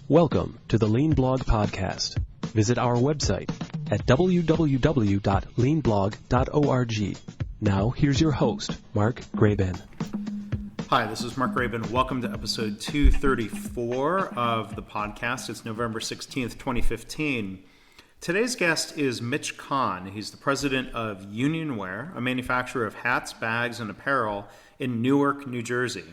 Welcome to the Lean Blog Podcast. Visit our website at www.leanblog.org. Now, here's your host, Mark Graban. Hi, this is Mark Graban. Welcome to episode 234 of the podcast. It's November 16th, 2015. Today's guest is Mitch Kahn. He's the president of Unionwear, a manufacturer of hats, bags, and apparel in Newark, New Jersey.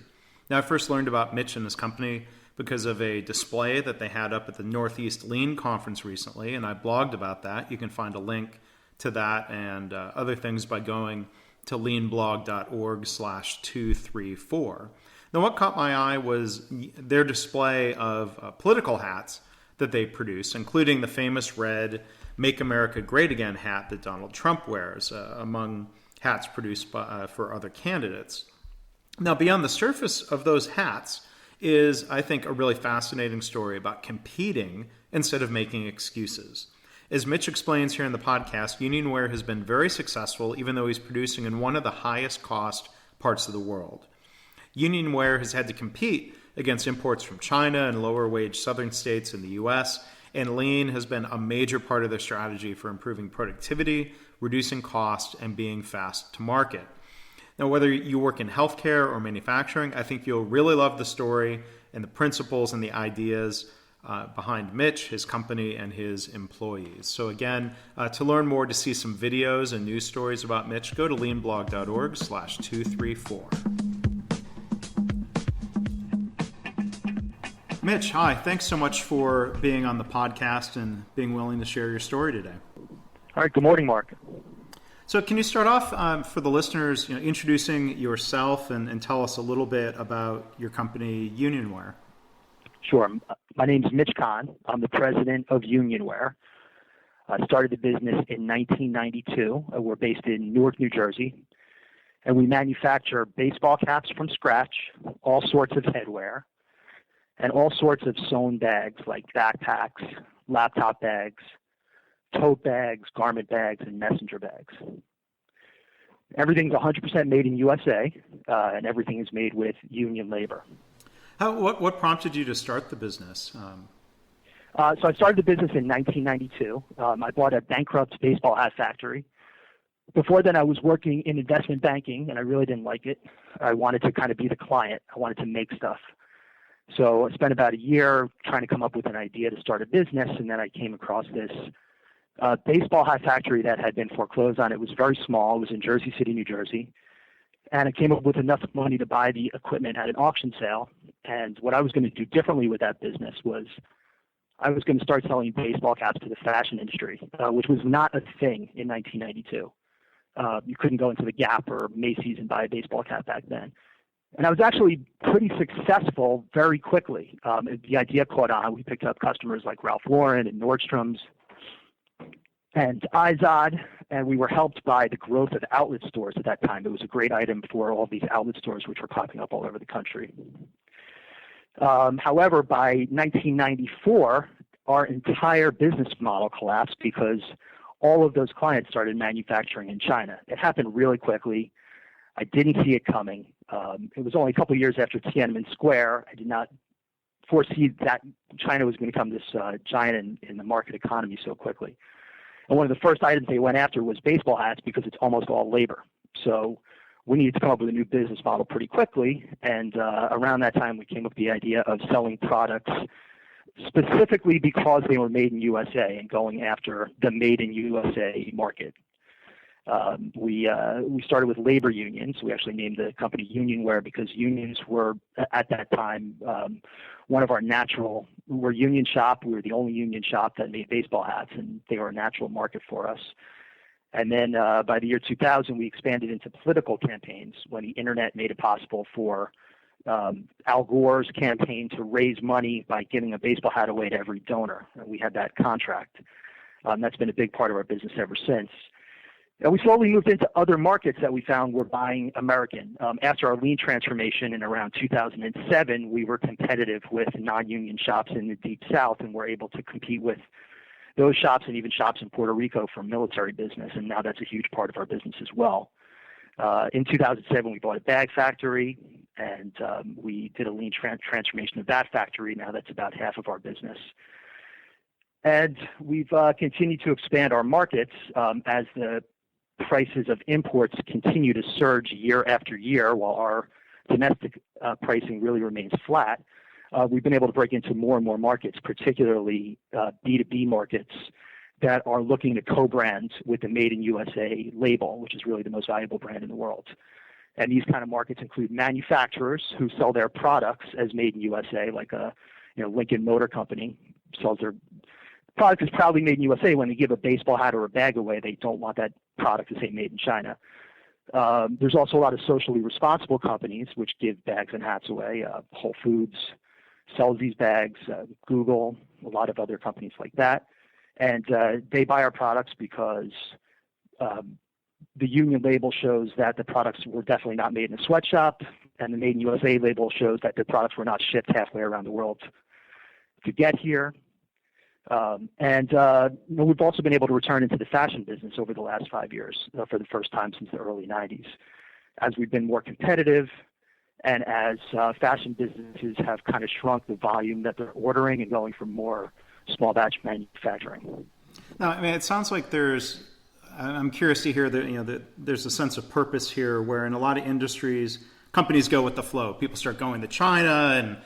Now, I first learned about Mitch and his company because of a display that they had up at the Northeast Lean Conference recently, and I blogged about that. You can find a link to that and other things by going to leanblog.org/234. Now, what caught my eye was their display of political hats that they produce, including the famous red Make America Great Again hat that Donald Trump wears, among hats produced for other candidates. Now, beyond the surface of those hats is, I think, a really fascinating story about competing instead of making excuses. As Mitch explains here in the podcast, Unionwear has been very successful, even though he's producing in one of the highest cost parts of the world. Unionwear has had to compete against imports from China and lower wage southern states in the U.S., and Lean has been a major part of their strategy for improving productivity, reducing cost, and being fast to market. Now, whether you work in healthcare or manufacturing, I think you'll really love the story and the principles and the ideas behind Mitch, his company, and his employees. So again, to learn more, to see some videos and news stories about Mitch, go to leanblog.org/234. Mitch, hi. Thanks so much for being on the podcast and being willing to share your story today. All right. Good morning, Mark. So can you start off for the listeners, introducing yourself and tell us a little bit about your company, Unionwear? Sure. My name is Mitch Kahn. I'm the president of Unionwear. I started the business in 1992. We're based in Newark, New Jersey, and we manufacture baseball caps from scratch, all sorts of headwear, and all sorts of sewn bags like backpacks, laptop bags, tote bags, garment bags, and messenger bags. Everything's 100% made in USA, and everything is made with union labor. What prompted you to start the business? So I started the business in 1992. I bought a bankrupt baseball hat factory. Before then, I was working in investment banking, and I really didn't like it. I wanted to kind of be the client. I wanted to make stuff. So I spent about a year trying to come up with an idea to start a business, and then I came across this baseball hat factory that had been foreclosed on. It was very small. It was in Jersey City, New Jersey. And I came up with enough money to buy the equipment at an auction sale. And what I was going to do differently with that business was I was going to start selling baseball caps to the fashion industry, which was not a thing in 1992. You couldn't go into the Gap or Macy's and buy a baseball cap back then. And I was actually pretty successful very quickly. The idea caught on. We picked up customers like Ralph Lauren and Nordstrom's and Izod, and we were helped by the growth of outlet stores at that time. It was a great item for all these outlet stores, which were popping up all over the country. However, by 1994, our entire business model collapsed because all of those clients started manufacturing in China. It happened really quickly. I didn't see it coming. It was only a couple of years after Tiananmen Square. I did not foresee that China was going to become this giant in the market economy so quickly. And one of the first items they went after was baseball hats because it's almost all labor. So we needed to come up with a new business model pretty quickly. And around that time, we came up with the idea of selling products specifically because they were made in USA and going after the made in USA market. We started with labor unions. We actually named the company Unionwear because unions were, at that time, one of our natural. We're a union shop. We were the only union shop that made baseball hats, and they were a natural market for us. And then by the year 2000, we expanded into political campaigns when the internet made it possible for Al Gore's campaign to raise money by giving a baseball hat away to every donor. And we had that contract. That's been a big part of our business ever since. And we slowly moved into other markets that we found were buying American. After our lean transformation in around 2007, we were competitive with non-union shops in the Deep South and were able to compete with those shops and even shops in Puerto Rico for military business, and now that's a huge part of our business as well. In 2007, we bought a bag factory, And we did a lean transformation of that factory. Now that's about half of our business. And we've continued to expand our markets as the prices of imports continue to surge year after year while our domestic pricing really remains flat. We've been able to break into more and more markets, particularly B2B markets that are looking to co-brand with the Made in USA label, which is really the most valuable brand in the world. And these kind of markets include manufacturers who sell their products as Made in USA, like Lincoln Motor Company sells their product is proudly Made in USA. When they give a baseball hat or a bag away, they don't want that product to say Made in China. There's also a lot of socially responsible companies which give bags and hats away. Whole Foods sells these bags, Google, a lot of other companies like that. And they buy our products because the union label shows that the products were definitely not made in a sweatshop, and the Made in USA label shows that the products were not shipped halfway around the world to get here. We've also been able to return into the fashion business over the last 5 years for the first time since the early 90s, as we've been more competitive and as fashion businesses have kind of shrunk the volume that they're ordering and going for more small batch manufacturing. Now, I mean, it sounds like I'm curious to hear that there's a sense of purpose here, where in a lot of industries, companies go with the flow. People start going to China, and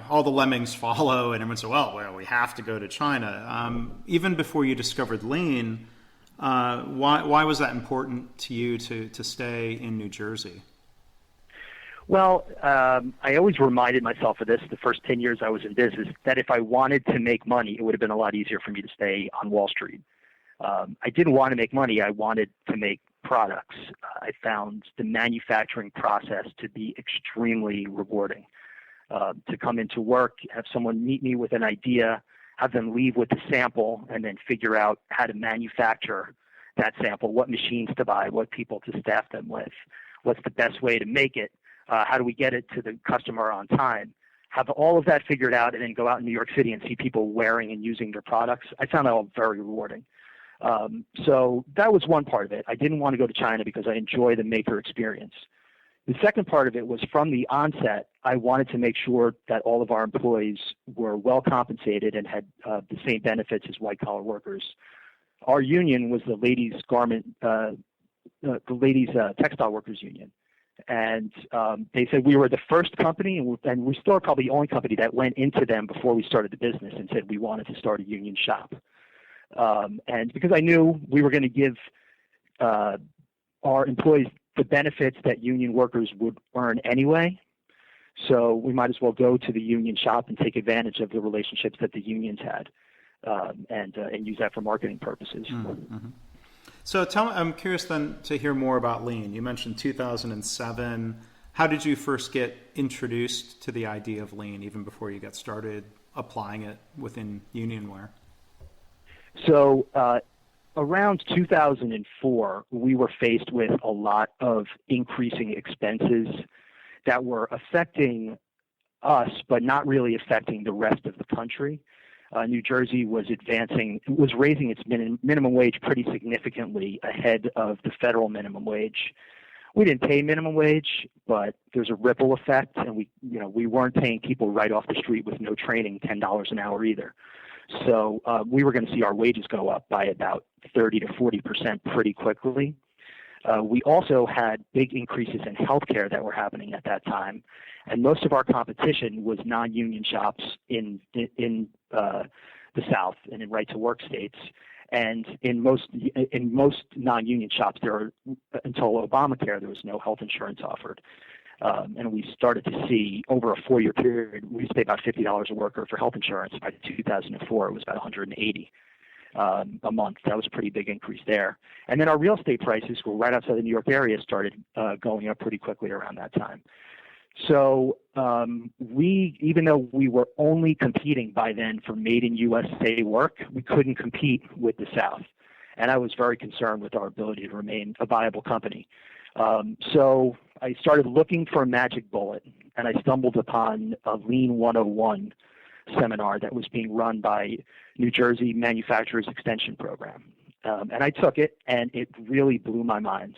all the lemmings follow, and everyone says, "Well, we have to go to China." Even before you discovered lean, why was that important to you to stay in New Jersey? Well, I always reminded myself of this the first 10 years I was in business, that if I wanted to make money, it would have been a lot easier for me to stay on Wall Street. I didn't want to make money. I wanted to make products. I found the manufacturing process to be extremely rewarding. To come into work, have someone meet me with an idea, have them leave with a sample, and then figure out how to manufacture that sample, what machines to buy, what people to staff them with, what's the best way to make it, how do we get it to the customer on time, have all of that figured out, and then go out in New York City and see people wearing and using their products. I found that all very rewarding. So that was one part of it. I didn't want to go to China because I enjoy the maker experience. The second part of it was, from the onset, I wanted to make sure that all of our employees were well compensated and had the same benefits as white-collar workers. Our union was the ladies' textile workers union. And they said we were the first company, and we still are probably the only company that went into them before we started the business and said we wanted to start a union shop. And because I knew we were going to give our employees the benefits that union workers would earn anyway, so we might as well go to the union shop and take advantage of the relationships that the unions had, and use that for marketing purposes. Mm-hmm. So I'm curious then to hear more about lean. You mentioned 2007. How did you first get introduced to the idea of lean, even before you got started applying it within Unionwear? So around 2004, we were faced with a lot of increasing expenses that were affecting us, but not really affecting the rest of the country. New Jersey was raising its minimum wage pretty significantly ahead of the federal minimum wage. We didn't pay minimum wage, but there's a ripple effect, and we weren't paying people right off the street with no training $10 an hour either. So we were going to see our wages go up by about 30 to 40% pretty quickly. We also had big increases in healthcare that were happening at that time, and most of our competition was non-union shops in the South and in right-to-work states. And in most non-union shops, until Obamacare, there was no health insurance offered. And we started to see, over a 4-year period, we used to pay about $50 a worker for health insurance. By 2004, it was about $180 a month. That was a pretty big increase there. And then our real estate prices were right outside the New York area, started going up pretty quickly around that time. So even though we were only competing by then for Made in USA work, we couldn't compete with the South. And I was very concerned with our ability to remain a viable company. So I started looking for a magic bullet, and I stumbled upon a Lean 101 seminar that was being run by New Jersey Manufacturers Extension Program. And I took it, and it really blew my mind.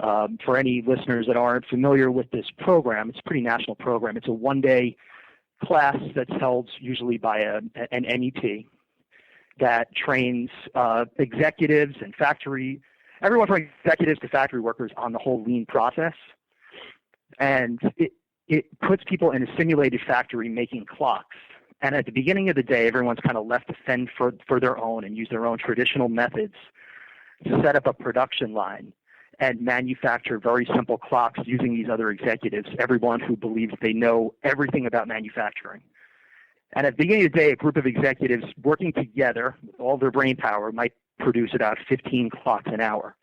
For any listeners that aren't familiar with this program, it's a pretty national program. It's a one-day class that's held usually by an MEP that trains executives and everyone from executives to factory workers on the whole lean process. And it puts people in a simulated factory making clocks. And at the beginning of the day, everyone's kind of left to fend for their own and use their own traditional methods to set up a production line and manufacture very simple clocks using these other executives, everyone who believes they know everything about manufacturing. And at the beginning of the day, a group of executives working together with all their brain power might produce about 15 clocks an hour.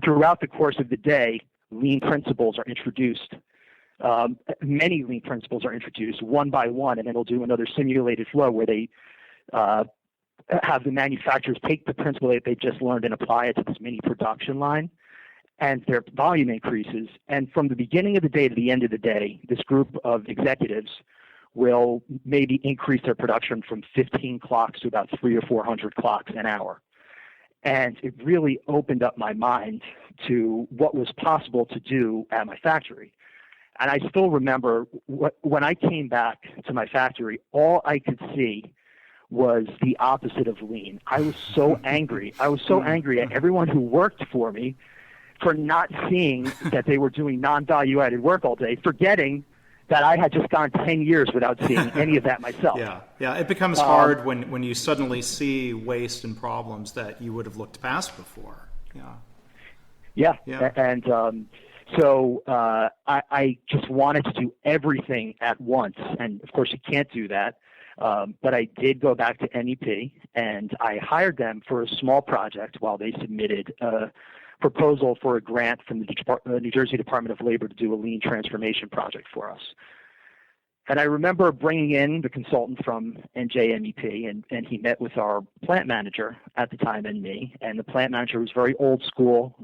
Throughout the course of the day, lean principles are introduced. Many lean principles are introduced one by one, and then they'll do another simulated flow where they have the manufacturers take the principle that they just learned and apply it to this mini production line, and their volume increases. And from the beginning of the day to the end of the day, this group of executives will maybe increase their production from 15 clocks to about 300 or 400 clocks an hour. And it really opened up my mind to what was possible to do at my factory. And I still remember when I came back to my factory, all I could see was the opposite of lean. I was so angry. I was so angry at everyone who worked for me for not seeing that they were doing non-value added work all day, forgetting that I had just gone 10 years without seeing any of that myself. Yeah. It becomes hard when you suddenly see waste and problems that you would have looked past before. Yeah. And so I just wanted to do everything at once. And, of course, you can't do that. But I did go back to NEP, and I hired them for a small project while they submitted a proposal for a grant from the New Jersey Department of Labor to do a lean transformation project for us. And I remember bringing in the consultant from NJMEP, and he met with our plant manager at the time and me. And the plant manager was very old school,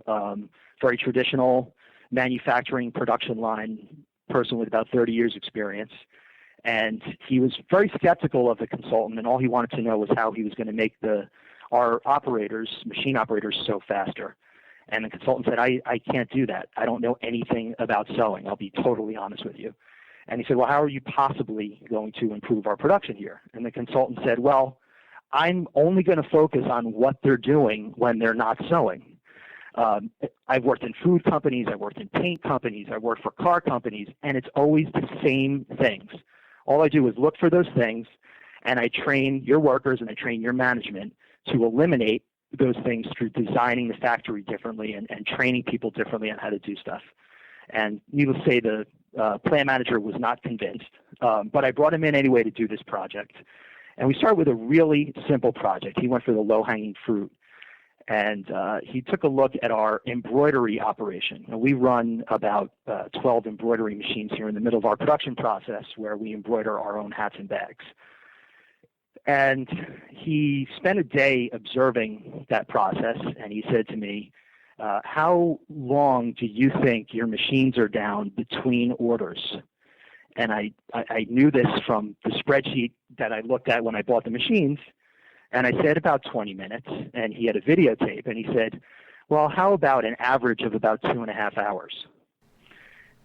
very traditional manufacturing production line person with about 30 years experience. And he was very skeptical of the consultant, and all he wanted to know was how he was going to make our machine operators, sew faster. And the consultant said, I can't do that. I don't know anything about sewing. I'll be totally honest with you. And he said, well, how are you possibly going to improve our production here? And the consultant said, well, I'm only going to focus on what they're doing when they're not sewing. I've worked in food companies, I've worked in paint companies, I've worked for car companies, and it's always the same things. All I do is look for those things, and I train your workers and I train your management to eliminate those things through designing the factory differently and training people differently on how to do stuff. And needless to say, the plant manager was not convinced, but I brought him in anyway to do this project. And we started with a really simple project. He went for the low-hanging fruit. And he took a look at our embroidery operation. And we run about 12 embroidery machines here in the middle of our production process where we embroider our own hats and bags. And he spent a day observing that process, and he said to me, how long do you think your machines are down between orders? And I knew this from the spreadsheet that I looked at when I bought the machines. And I said about 20 minutes, and he had a videotape, and he said, well, how about an average of about 2.5 hours?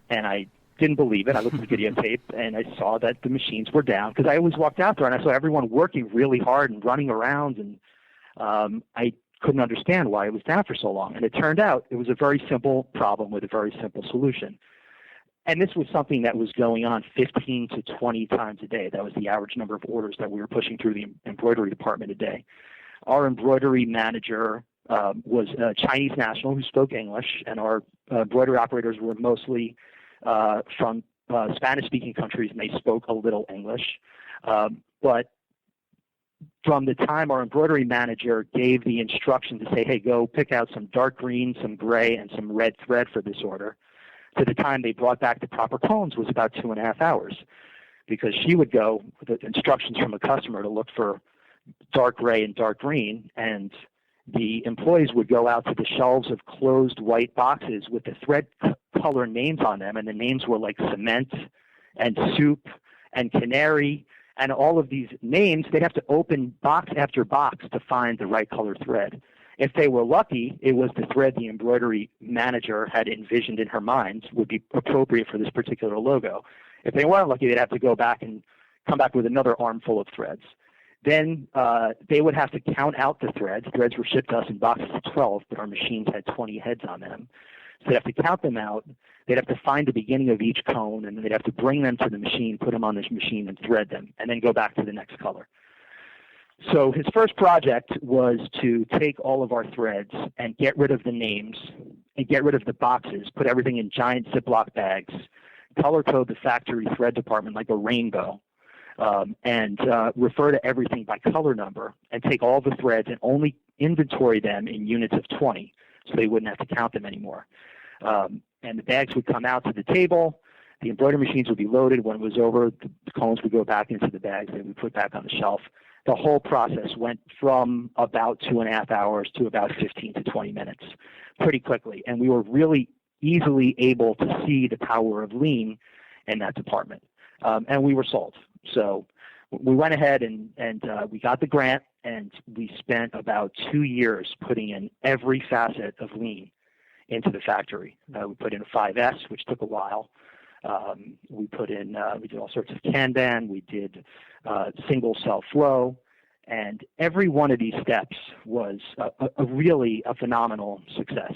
And I didn't believe it. I looked at the videotape, and I saw that the machines were down, because I always walked out there, and I saw everyone working really hard and running around, and I couldn't understand why it was down for so long. And it turned out it was a very simple problem with a very simple solution. And this was something that was going on 15 to 20 times a day. That was the average number of orders that we were pushing through the embroidery department a day. Our embroidery manager was a Chinese national who spoke English, and our embroidery operators were mostly from Spanish-speaking countries, and they spoke a little English. But from the time our embroidery manager gave the instruction to say, hey, go pick out some dark green, some gray, and some red thread for this order, to the time they brought back the proper cones was about 2.5 hours, because she would go with the instructions from a customer to look for dark gray and dark green, and the employees would go out to the shelves of closed white boxes with the thread color names on them, and the names were like cement and soup and canary, and all of these names, they'd have to open box after box to find the right color thread. If they were lucky, it was the thread the embroidery manager had envisioned in her mind would be appropriate for this particular logo. If they weren't lucky, they'd have to go back and come back with another armful of threads. Then they would have to count out the threads. Threads were shipped to us in boxes of 12, but our machines had 20 heads on them. So they'd have to count them out. They'd have to find the beginning of each cone, and then they'd have to bring them to the machine, put them on this machine, and thread them, and then go back to the next color. So his first project was to take all of our threads and get rid of the names and get rid of the boxes, put everything in giant Ziploc bags, color code the factory thread department like a rainbow, and refer to everything by color number, and take all the threads and only inventory them in units of 20 so they wouldn't have to count them anymore. And the bags would come out to the table. The embroidery machines would be loaded. When it was over, the cones would go back into the bags. They would be put back on the shelf. The whole process went from about 2.5 hours to about 15 to 20 minutes, pretty quickly. And we were really easily able to see the power of lean in that department. And we were sold. So we went ahead and we got the grant, and we spent about 2 years putting in every facet of lean into the factory. We put in a 5S, which took a while. We did all sorts of Kanban. We did single cell flow, and every one of these steps was really a phenomenal success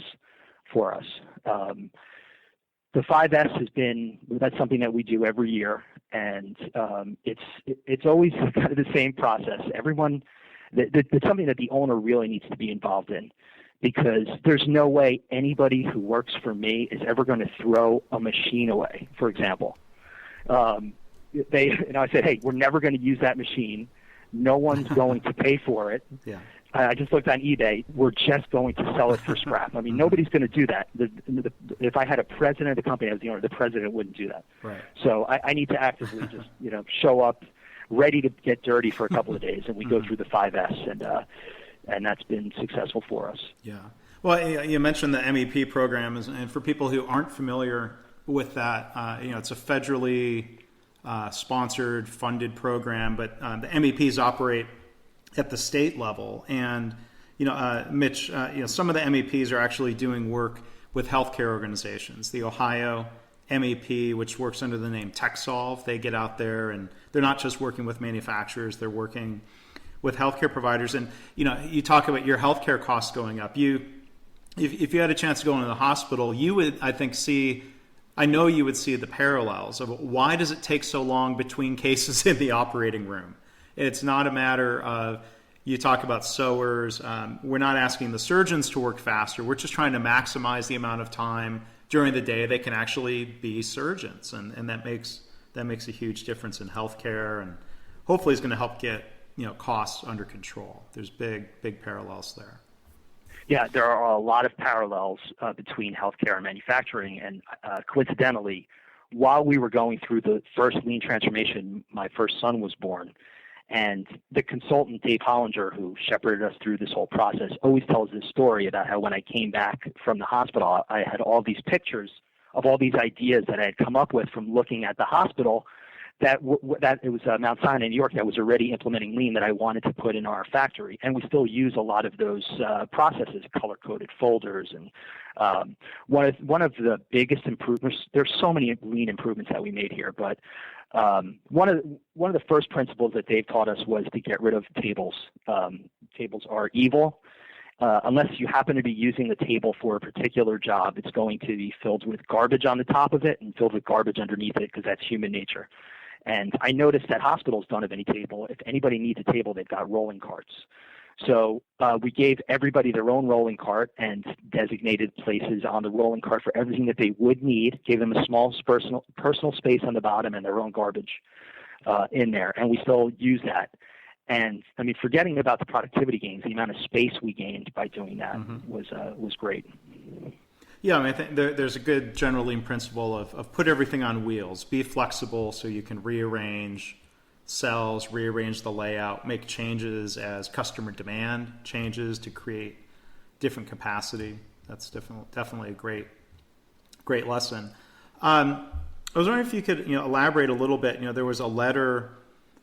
for us. The 5S that's something that we do every year, and it's always kind of the same process. It's something that the owner really needs to be involved in, because there's no way anybody who works for me is ever going to throw a machine away, for example. I said, hey, we're never going to use that machine. No one's going to pay for it. Yeah. I just looked on eBay. We're just going to sell it for scrap. I mean, nobody's going to do that. If I had a president of the company, I was the owner, the president wouldn't do that. Right. So I need to actively just show up ready to get dirty for a couple of days, and we go through the 5S, and that's been successful for us. Yeah. Well, you mentioned the MEP program, and for people who aren't familiar with that, it's a federally sponsored, funded program, but the MEPs operate at the state level. And, Mitch, some of the MEPs are actually doing work with healthcare organizations. The Ohio MEP, which works under the name TechSolve, they get out there, and they're not just working with manufacturers, they're working with healthcare providers. And, you talk about your healthcare costs going up. If you had a chance to go into the hospital, you would, I know you would see the parallels of why does it take so long between cases in the operating room. It's not a matter of, you talk about sewers. We're not asking the surgeons to work faster. We're just trying to maximize the amount of time during the day they can actually be surgeons. And that makes a huge difference in healthcare, and hopefully is going to help get costs under control. There's big parallels there. Yeah, there are a lot of parallels between healthcare and manufacturing. And coincidentally, while we were going through the first lean transformation, my first son was born. And the consultant, Dave Hollinger, who shepherded us through this whole process, always tells this story about how when I came back from the hospital, I had all these pictures of all these ideas that I had come up with from looking at the hospital, that it was Mount Sinai, New York, that was already implementing lean that I wanted to put in our factory. And we still use a lot of those processes, color-coded folders. And one of the biggest improvements, there's so many lean improvements that we made here, but one of the first principles that Dave taught us was to get rid of tables. Tables are evil. Unless you happen to be using the table for a particular job, it's going to be filled with garbage on the top of it and filled with garbage underneath it, because that's human nature. And I noticed that hospitals don't have any table. If anybody needs a table, they've got rolling carts. So we gave everybody their own rolling cart and designated places on the rolling cart for everything that they would need, gave them a small personal space on the bottom and their own garbage in there. And we still use that. And, I mean, forgetting about the productivity gains, the amount of space we gained by doing that was great. Yeah, I mean, I think there's a good general lean principle of put everything on wheels. Be flexible so you can rearrange cells, rearrange the layout, make changes as customer demand changes to create different capacity. That's definitely a great lesson. I was wondering if you could elaborate a little bit. There was a letter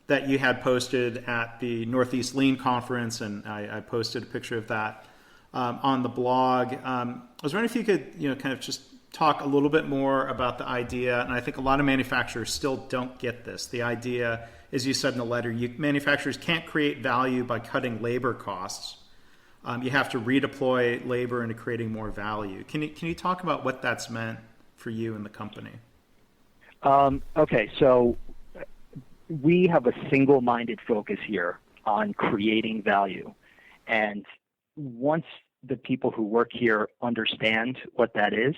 that you had posted at the Northeast Lean Conference, and I posted a picture of that on the blog. I was wondering if you could, kind of just talk a little bit more about the idea, and I think a lot of manufacturers still don't get this. The idea, as you said in the letter, manufacturers can't create value by cutting labor costs. You have to redeploy labor into creating more value. Can you talk about what that's meant for you and the company? Okay, so we have a single-minded focus here on creating value. And once the people who work here understand what that is,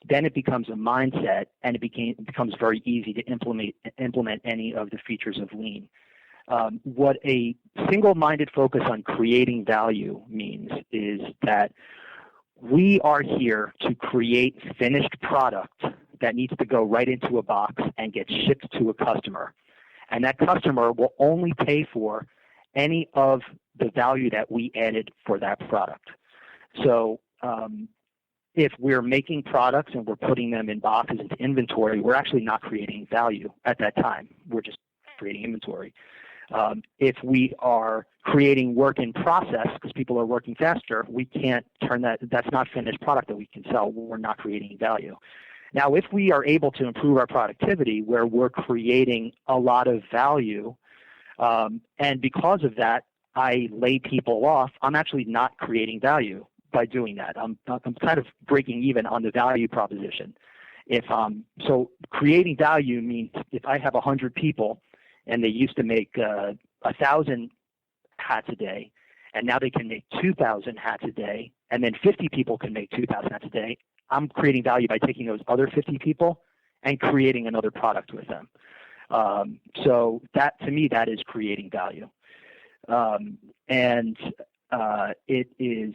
then it becomes a mindset, and it becomes very easy to implement any of the features of Lean. What a single-minded focus on creating value means is that we are here to create finished product that needs to go right into a box and get shipped to a customer. And that customer will only pay for any of the value that we added for that product. So if we're making products and we're putting them in boxes into inventory, we're actually not creating value at that time. We're just creating inventory. If we are creating work in process because people are working faster, we can't turn that's not finished product that we can sell. We're not creating value. Now, if we are able to improve our productivity where we're creating a lot of value, and because of that, I lay people off, I'm actually not creating value by doing that. I'm kind of breaking even on the value proposition. So creating value means if I have 100 people and they used to make 1,000 hats a day, and now they can make 2,000 hats a day, and then 50 people can make 2,000 hats a day, I'm creating value by taking those other 50 people and creating another product with them. So that, to me, that is creating value. It is,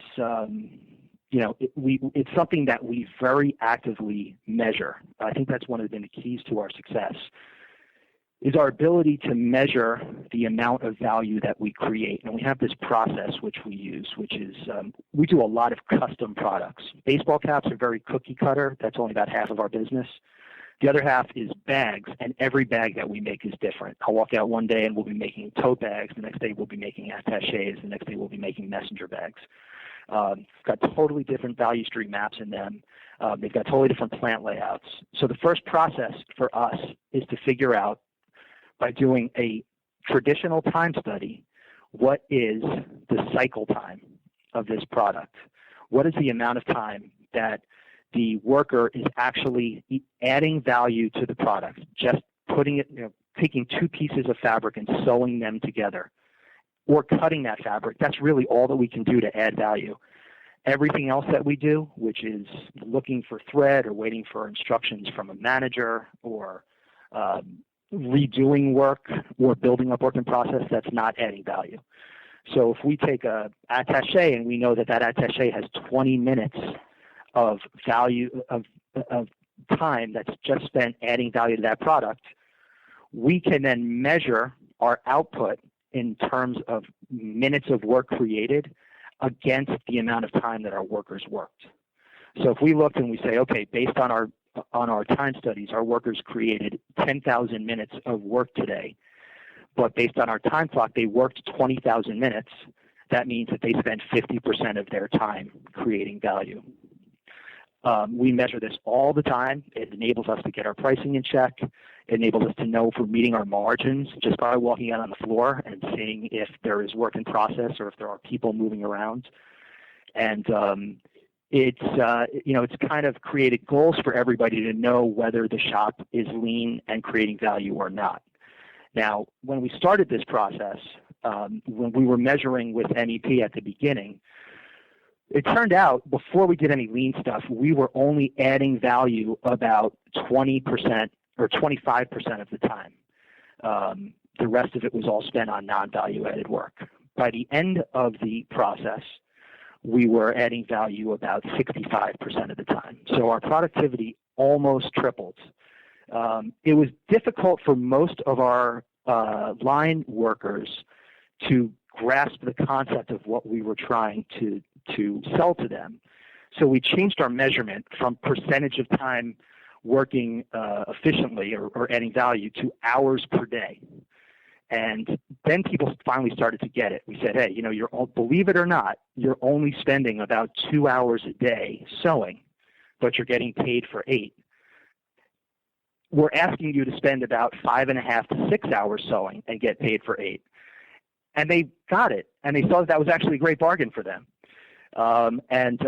it's something that we very actively measure. I think that's one of the keys to our success, is our ability to measure the amount of value that we create. And we have this process which we use, which is we do a lot of custom products. Baseball caps are very cookie cutter. That's only about half of our business. The other half is bags, and every bag that we make is different. I'll walk out one day and we'll be making tote bags. The next day we'll be making attachés. The next day we'll be making messenger bags. It's got totally different value stream maps in them. They've got totally different plant layouts. So the first process for us is to figure out, by doing a traditional time study, what is the cycle time of this product? What is the amount of time that the worker is actually adding value to the product, just putting it, taking two pieces of fabric and sewing them together, or cutting that fabric? That's really all that we can do to add value. Everything else that we do, which is looking for thread or waiting for instructions from a manager or redoing work or building up work in process, that's not adding value. So if we take a attaché and we know that attaché has 20 minutes of value of time that's just spent adding value to that product, we can then measure our output in terms of minutes of work created against the amount of time that our workers worked. So if we looked and we say, okay, based on our time studies, our workers created 10,000 minutes of work today, but based on our time clock, they worked 20,000 minutes. That means that they spent 50% of their time creating value. We measure this all the time. It enables us to get our pricing in check. It enables us to know if we're meeting our margins just by walking out on the floor and seeing if there is work in process or if there are people moving around. And it's kind of created goals for everybody to know whether the shop is lean and creating value or not. Now, when we started this process, when we were measuring with MEP at the beginning, it turned out before we did any lean stuff, we were only adding value about 20% or 25% of the time. The rest of it was all spent on non-value added work. By the end of the process, we were adding value about 65% of the time. So our productivity almost tripled. It was difficult for most of our line workers to grasp the concept of what we were trying to sell to them. So we changed our measurement from percentage of time working efficiently or adding value to hours per day. And then people finally started to get it. We said, hey, believe it or not, you're only spending about 2 hours a day sewing, but you're getting paid for 8. We're asking you to spend about 5.5 to 6 hours sewing and get paid for 8. And they got it, and they saw that was actually a great bargain for them. And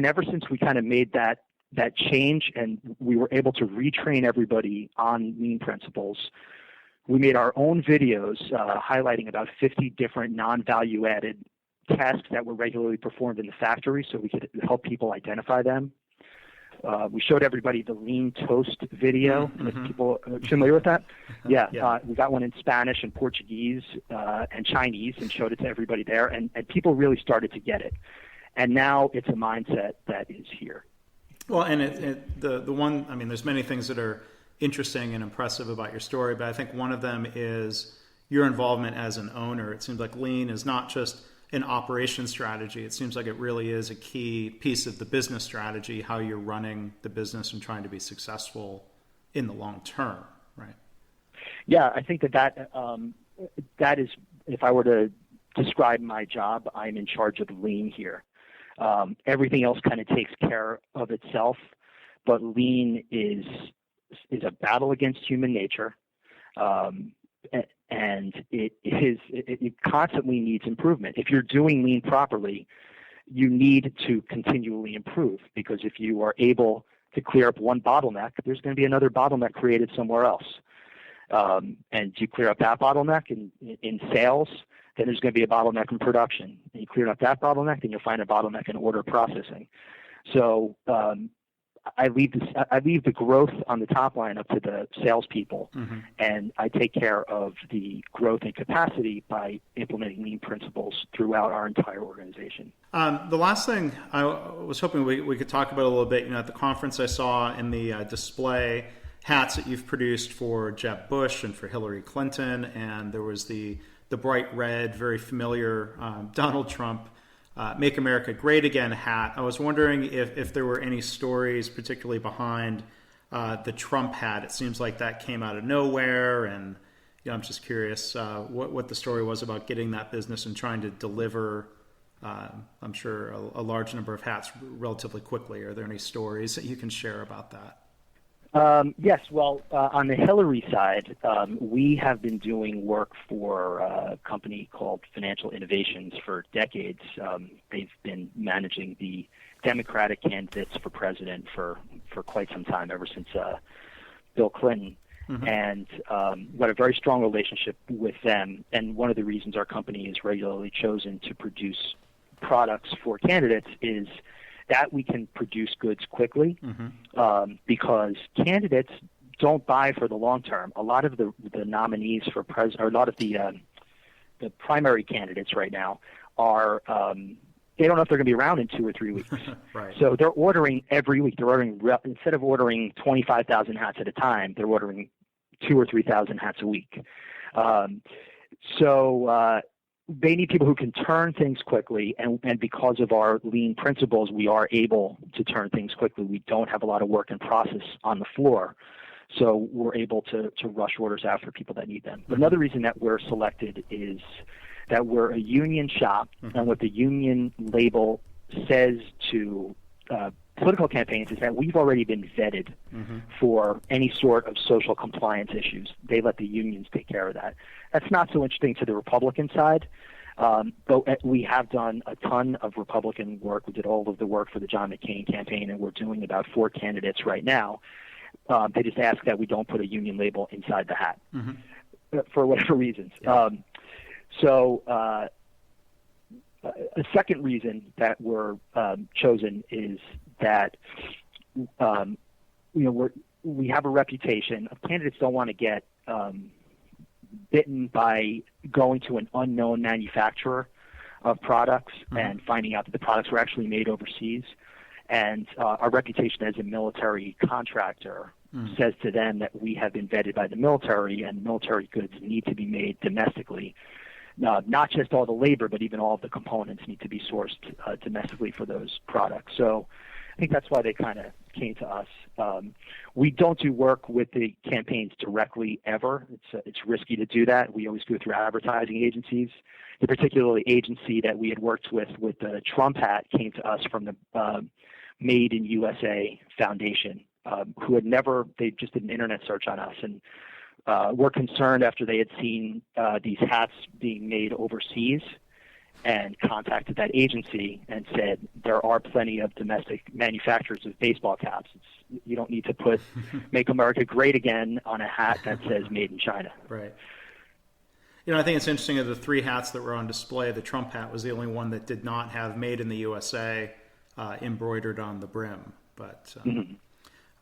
ever since we kind of made that change and we were able to retrain everybody on lean principles, we made our own videos highlighting about 50 different non-value-added tasks that were regularly performed in the factory so we could help people identify them. We showed everybody the lean toast video. Mm-hmm. People are familiar with that? Yeah. We got one in Spanish and Portuguese and Chinese and showed it to everybody there, and people really started to get it. And now it's a mindset that is here. Well, and the one, I mean, there's many things that are interesting and impressive about your story, but I think one of them is your involvement as an owner. It seems like lean is not just an operation strategy. It seems like it really is a key piece of the business strategy, how you're running the business and trying to be successful in the long term, right? Yeah, I think that is, if I were to describe my job, I'm in charge of lean here. Everything else kind of takes care of itself, but lean is a battle against human nature, and it constantly needs improvement. If you're doing lean properly, you need to continually improve, because if you are able to clear up one bottleneck, there's going to be another bottleneck created somewhere else. And you clear up that bottleneck in sales, then there's going to be a bottleneck in production. And you clear up that bottleneck, then you'll find a bottleneck in order processing. So I leave the growth on the top line up to the salespeople, mm-hmm. and I take care of the growth and capacity by implementing lean principles throughout our entire organization. The last thing I was hoping we could talk about a little bit, at the conference I saw in the display hats that you've produced for Jeb Bush and for Hillary Clinton, and there was the bright red, very familiar Donald Trump Make America Great Again hat. I was wondering if there were any stories particularly behind the Trump hat. It seems like that came out of nowhere, and I'm just curious what the story was about getting that business and trying to deliver, I'm sure, a large number of hats relatively quickly. Are there any stories that you can share about that? Yes. Well, on the Hillary side, we have been doing work for a company called Financial Innovations for decades. They've been managing the Democratic candidates for president for quite some time, ever since Bill Clinton. Mm-hmm. And we had a very strong relationship with them. And one of the reasons our company is regularly chosen to produce products for candidates is that we can produce goods quickly, mm-hmm. Because candidates don't buy for the long term. A lot of the nominees for president, or a lot of the primary candidates right now are they don't know if they're going to be around in 2 or 3 weeks. Right. So they're ordering every week. They're ordering, instead of ordering 25,000 hats at a time, they're ordering 2,000 or 3,000 hats a week. So they need people who can turn things quickly, and because of our lean principles, we are able to turn things quickly. We don't have a lot of work in process on the floor, so we're able to rush orders out for people that need them. But another reason that we're selected is that we're a union shop, mm-hmm. and what the union label says to political campaigns is that we've already been vetted, mm-hmm. for any sort of social compliance issues. They let the unions take care of that. That's not so interesting to the Republican side, but we have done a ton of Republican work. We did all of the work for the John McCain campaign, and we're doing about 4 candidates right now. They just ask that we don't put a union label inside the hat, mm-hmm. For whatever reasons. Yeah. A second reason that we're chosen is that we have a reputation of candidates don't want to get bitten by going to an unknown manufacturer of products, mm-hmm. and finding out that the products were actually made overseas. And our reputation as a military contractor says to them that we have been vetted by the military, and military goods need to be made domestically. Not just all the labor, but even all of the components need to be sourced domestically for those products. So I think that's why they kind of came to us. We don't do work with the campaigns directly ever. It's risky to do that. We always go through advertising agencies. The particular agency that we had worked with the Trump hat came to us from the Made in USA Foundation, they just did an internet search on us and were concerned after they had seen these hats being made overseas, and contacted that agency and said, there are plenty of domestic manufacturers of baseball caps. You don't need to put Make America Great Again on a hat that says Made in China. Right. I think it's interesting of the three hats that were on display, the Trump hat was the only one that did not have Made in the USA embroidered on the brim. But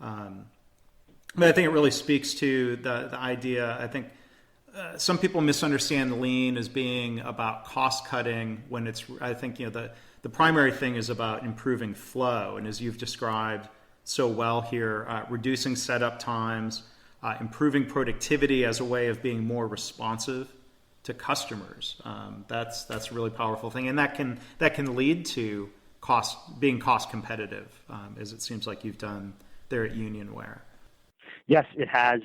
I think it really speaks to the idea. I think some people misunderstand lean as being about cost cutting when I think the primary thing is about improving flow, and as you've described so well here, reducing setup times, improving productivity as a way of being more responsive to customers. That's a really powerful thing, and that can lead to being cost competitive, as it seems like you've done there at Unionwear. Yes, it has,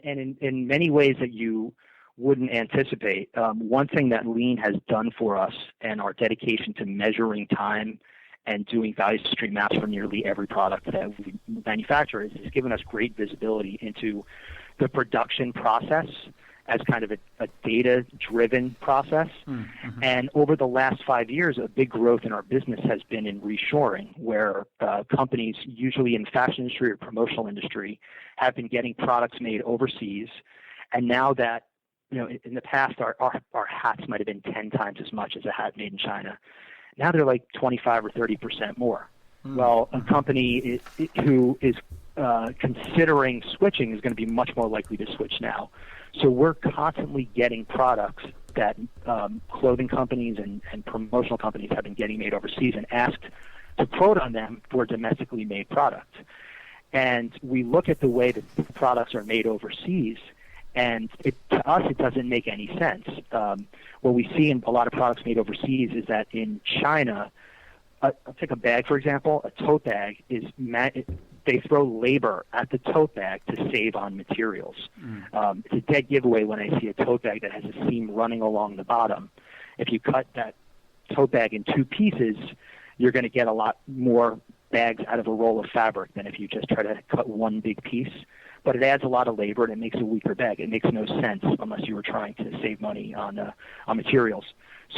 and in many ways that you wouldn't anticipate. One thing that lean has done for us, and our dedication to measuring time and doing value stream maps for nearly every product that we manufacture, has given us great visibility into the production process as kind of a data-driven process. Mm-hmm. And over the last 5 years, a big growth in our business has been in reshoring, where companies, usually in the fashion industry or promotional industry, have been getting products made overseas. And now that, in the past, our hats might have been 10 times as much as a hat made in China. Now they're like 25 or 30% more. Mm-hmm. Well, a company who is considering switching is going to be much more likely to switch now. So we're constantly getting products that clothing companies and promotional companies have been getting made overseas and asked to quote on them for domestically made product. And we look at the way that the products are made overseas, and to us it doesn't make any sense. What we see in a lot of products made overseas is that in China, I'll take a bag, for example, a tote bag they throw labor at the tote bag to save on materials. It's a dead giveaway when I see a tote bag that has a seam running along the bottom. If you cut that tote bag in two pieces, you're going to get a lot more bags out of a roll of fabric than if you just try to cut one big piece. But it adds a lot of labor and it makes a weaker bag. It makes no sense unless you were trying to save money on materials.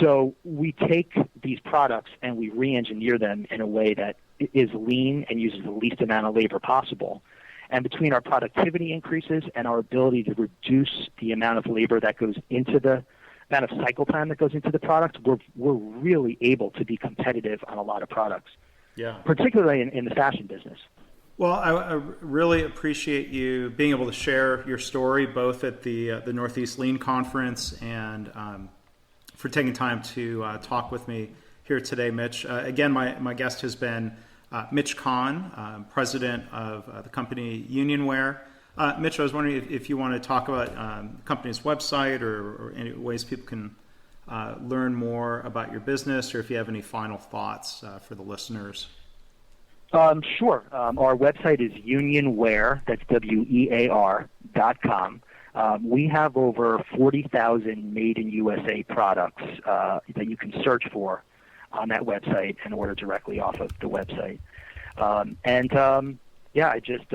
So we take these products and we re-engineer them in a way that is lean and uses the least amount of labor possible. And between our productivity increases and our ability to reduce the amount of labor that goes into the amount of cycle time that goes into the product, we're really able to be competitive on a lot of products. Yeah, particularly in the fashion business. Well, I really appreciate you being able to share your story, both at the Northeast Lean Conference and for taking time to talk with me here today, Mitch. Again, my guest has been Mitch Kahn, president of the company Unionwear. Mitch, I was wondering if you want to talk about the company's website or any ways people can learn more about your business, or if you have any final thoughts for the listeners. Sure. Our website is Unionwear, that's WEAR.com. We have over 40,000 made in USA products that you can search for on that website and order directly off of the website. I just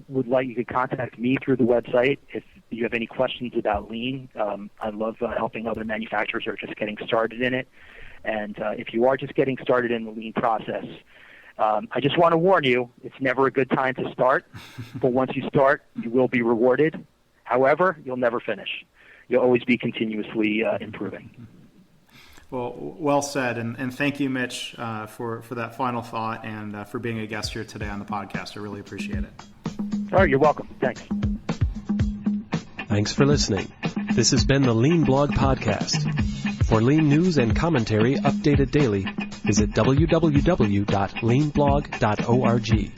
would like you to contact me through the website if you have any questions about lean. I love helping other manufacturers who are just getting started in it. And if you are just getting started in the lean process, I just want to warn you, it's never a good time to start, but once you start, you will be rewarded. However, you'll never finish. You'll always be continuously improving. Well said, and thank you, Mitch, for that final thought and for being a guest here today on the podcast. I really appreciate it. All right, you're welcome. Thanks. Thanks for listening. This has been the Lean Blog Podcast. For lean news and commentary updated daily, visit www.leanblog.org.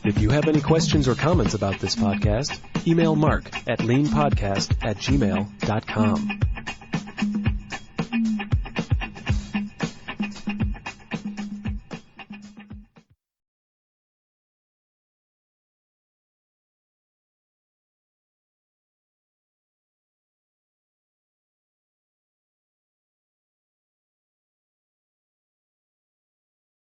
If you have any questions or comments about this podcast, email Mark at leanpodcast@gmail.com.